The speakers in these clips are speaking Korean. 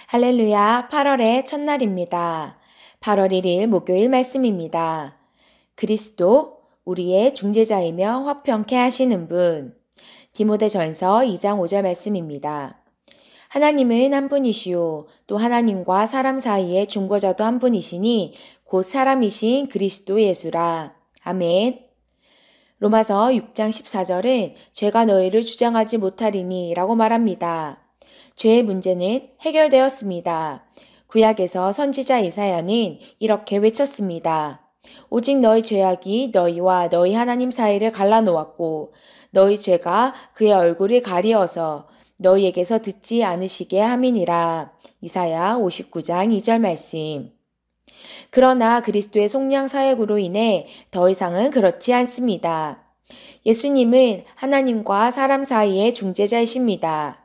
할렐루야, 8월의 첫날입니다. 8월 1일 목요일 말씀입니다. 그리스도, 우리의 중재자이며 화평케 하시는 분. 디모데전서 2장 5절 말씀입니다. 하나님은 한 분이시요, 또 하나님과 사람 사이의 중보자도 한 분이시니 곧 사람이신 그리스도 예수라. 아멘. 로마서 6장 14절은 죄가 너희를 주장하지 못하리니 라고 말합니다. 죄의 문제는 해결되었습니다. 구약에서 선지자 이사야는 이렇게 외쳤습니다. 오직 너희 죄악이 너희와 너희 하나님 사이를 갈라놓았고 너희 죄가 그의 얼굴을 가리어서 너희에게서 듣지 않으시게 함이니라. 이사야 59장 2절 말씀. 그러나 그리스도의 속량 사역으로 인해 더 이상은 그렇지 않습니다. 예수님은 하나님과 사람 사이의 중재자이십니다.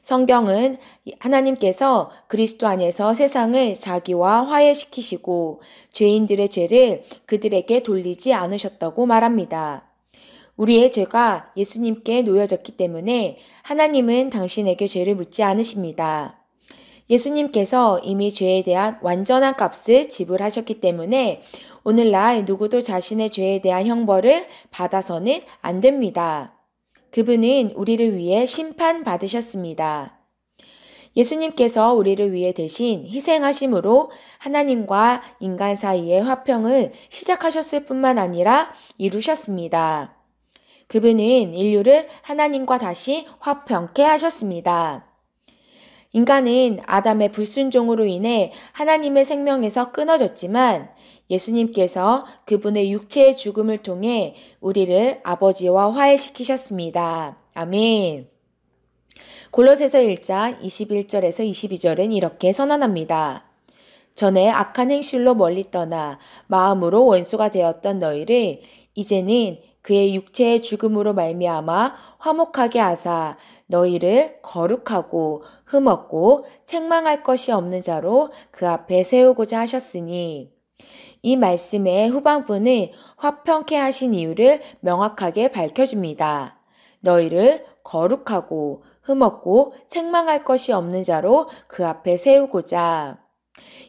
성경은 하나님께서 그리스도 안에서 세상을 자기와 화해시키시고 죄인들의 죄를 그들에게 돌리지 않으셨다고 말합니다. 우리의 죄가 예수님께 놓여졌기 때문에 하나님은 당신에게 죄를 묻지 않으십니다. 예수님께서 이미 죄에 대한 완전한 값을 지불하셨기 때문에 오늘날 누구도 자신의 죄에 대한 형벌을 받아서는 안 됩니다. 그분은 우리를 위해 심판받으셨습니다. 예수님께서 우리를 위해 대신 희생하심으로 하나님과 인간 사이의 화평을 시작하셨을 뿐만 아니라 이루셨습니다. 그분은 인류를 하나님과 다시 화평케 하셨습니다. 인간은 아담의 불순종으로 인해 하나님의 생명에서 끊어졌지만 예수님께서 그분의 육체의 죽음을 통해 우리를 아버지와 화해시키셨습니다. 아멘. 골로새서 1장 21절에서 22절은 이렇게 선언합니다. 전에 악한 행실로 멀리 떠나 마음으로 원수가 되었던 너희를 이제는 그의 육체의 죽음으로 말미암아 화목하게 하사 너희를 거룩하고 흠없고 책망할 것이 없는 자로 그 앞에 세우고자 하셨으니 이 말씀의 후반부는 화평케 하신 이유를 명확하게 밝혀줍니다. 너희를 거룩하고 흠없고 책망할 것이 없는 자로 그 앞에 세우고자.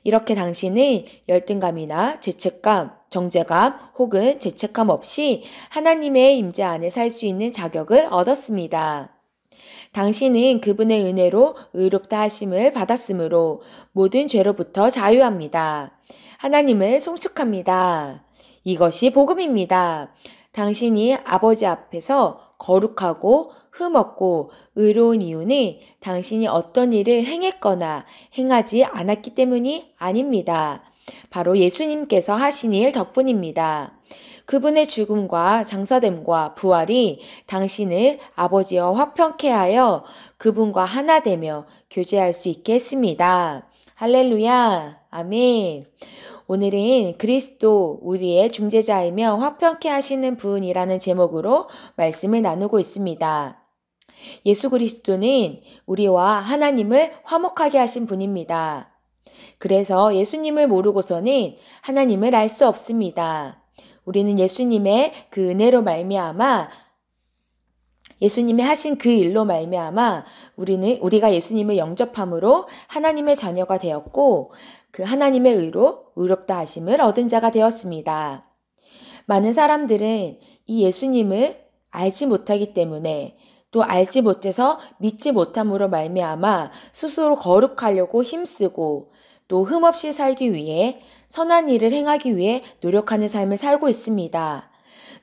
이렇게 당신은 열등감이나 죄책감, 정죄감 혹은 죄책감 없이 하나님의 임재 안에 살 수 있는 자격을 얻었습니다. 당신은 그분의 은혜로 의롭다 하심을 받았으므로 모든 죄로부터 자유합니다. 하나님을 송축합니다. 이것이 복음입니다. 당신이 아버지 앞에서 거룩하고 흠없고 의로운 이유는 당신이 어떤 일을 행했거나 행하지 않았기 때문이 아닙니다. 바로 예수님께서 하신 일 덕분입니다. 그분의 죽음과 장사됨과 부활이 당신을 아버지와 화평케 하여 그분과 하나 되며 교제할 수 있게 했습니다. 할렐루야. 아멘. 오늘은 그리스도 우리의 중재자이며 화평케 하시는 분이라는 제목으로 말씀을 나누고 있습니다. 예수 그리스도는 우리와 하나님을 화목하게 하신 분입니다. 그래서 예수님을 모르고서는 하나님을 알 수 없습니다. 우리는 예수님의 그 은혜로 말미암아 예수님이 하신 그 일로 말미암아 우리가 예수님을 영접함으로 하나님의 자녀가 되었고 그 하나님의 의로 의롭다 하심을 얻은 자가 되었습니다. 많은 사람들은 이 예수님을 알지 못하기 때문에 또 알지 못해서 믿지 못함으로 말미암아 스스로 거룩하려고 힘쓰고 또 흠없이 살기 위해 선한 일을 행하기 위해 노력하는 삶을 살고 있습니다.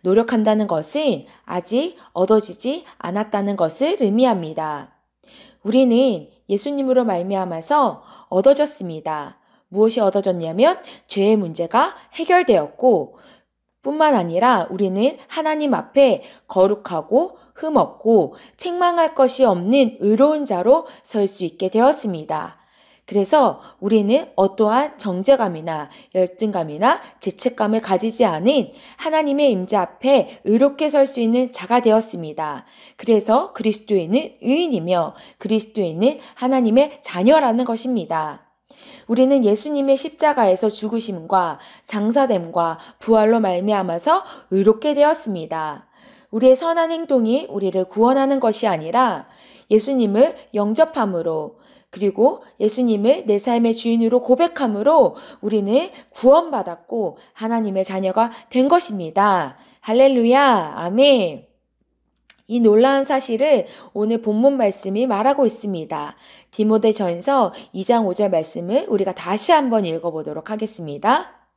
노력한다는 것은 아직 얻어지지 않았다는 것을 의미합니다. 우리는 예수님으로 말미암아서 얻어졌습니다. 무엇이 얻어졌냐면 죄의 문제가 해결되었고 뿐만 아니라 우리는 하나님 앞에 거룩하고 흠없고 책망할 것이 없는 의로운 자로 설 수 있게 되었습니다. 그래서 우리는 어떠한 정죄감이나 열등감이나 죄책감을 가지지 않은 하나님의 임재 앞에 의롭게 설 수 있는 자가 되었습니다. 그래서 그리스도에는 의인이며 그리스도에는 하나님의 자녀라는 것입니다. 우리는 예수님의 십자가에서 죽으심과 장사됨과 부활로 말미암아서 의롭게 되었습니다. 우리의 선한 행동이 우리를 구원하는 것이 아니라 예수님을 영접함으로 그리고 예수님을 내 삶의 주인으로 고백함으로 우리는 구원받았고 하나님의 자녀가 된 것입니다. 할렐루야, 아멘. 이 놀라운 사실을 오늘 본문 말씀이 말하고 있습니다. 디모데전서 2장 5절 말씀을 우리가 다시 한번 읽어보도록 하겠습니다.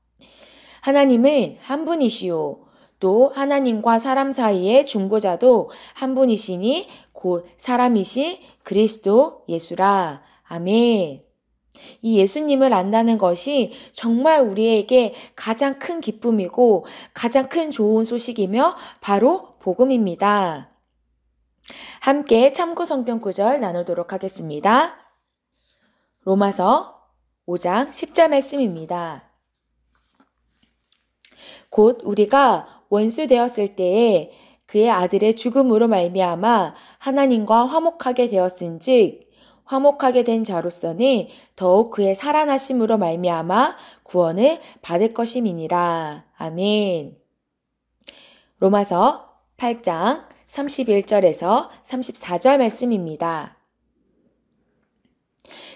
하나님은 한 분이시요. 또 하나님과 사람 사이의 중보자도 한 분이시니 곧 사람이신 그리스도 예수라. 아멘. 이 예수님을 안다는 것이 정말 우리에게 가장 큰 기쁨이고 가장 큰 좋은 소식이며 바로 복음입니다. 함께 참고 성경 구절 나누도록 하겠습니다. 로마서 5장 10절 말씀입니다. 곧 우리가 원수 되었을 때에 그의 아들의 죽음으로 말미암아 하나님과 화목하게 되었은즉 화목하게 된 자로서는 더욱 그의 살아나심으로 말미암아 구원을 받을 것임이니라. 아멘. 로마서 8장 31절에서 34절 말씀입니다.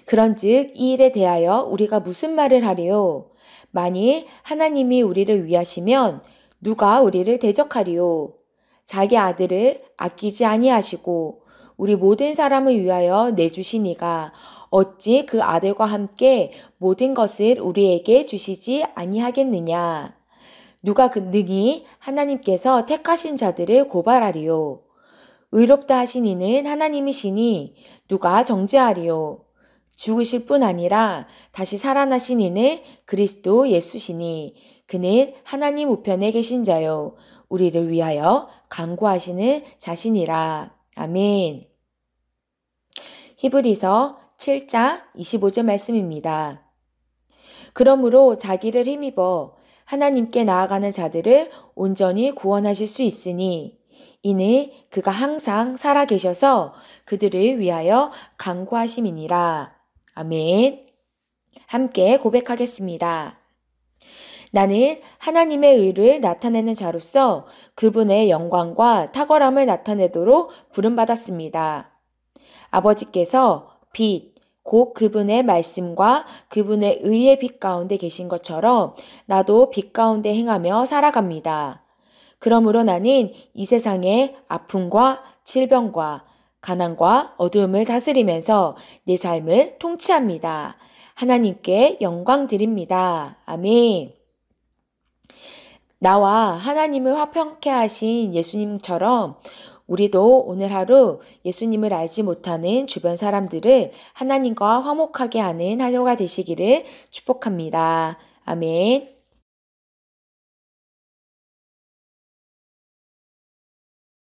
그런즉 이 일에 대하여 우리가 무슨 말을 하리요? 만일 하나님이 우리를 위하시면 누가 우리를 대적하리요? 자기 아들을 아끼지 아니하시고 우리 모든 사람을 위하여 내주시니가 어찌 그 아들과 함께 모든 것을 우리에게 주시지 아니하겠느냐? 누가 능히 하나님께서 택하신 자들을 고발하리요? 의롭다 하신 이는 하나님이시니 누가 정죄하리요? 죽으실 뿐 아니라 다시 살아나신 이는 그리스도 예수시니 그는 하나님 우편에 계신 자요 우리를 위하여 간구하시는 자신이라. 아멘. 히브리서 7장 25절 말씀입니다. 그러므로 자기를 힘입어 하나님께 나아가는 자들을 온전히 구원하실 수 있으니 이는 그가 항상 살아계셔서 그들을 위하여 간구하심이니라. 아멘. 함께 고백하겠습니다. 나는 하나님의 의를 나타내는 자로서 그분의 영광과 탁월함을 나타내도록 부름받았습니다. 아버지께서 빛, 곧 그분의 말씀과 그분의 의의 빛 가운데 계신 것처럼 나도 빛 가운데 행하며 살아갑니다. 그러므로 나는 이 세상의 아픔과 질병과 가난과 어두움을 다스리면서 내 삶을 통치합니다. 하나님께 영광 드립니다. 아멘. 나와 하나님을 화평케 하신 예수님처럼 우리도 오늘 하루 예수님을 알지 못하는 주변 사람들을 하나님과 화목하게 하는 하루가 되시기를 축복합니다. 아멘.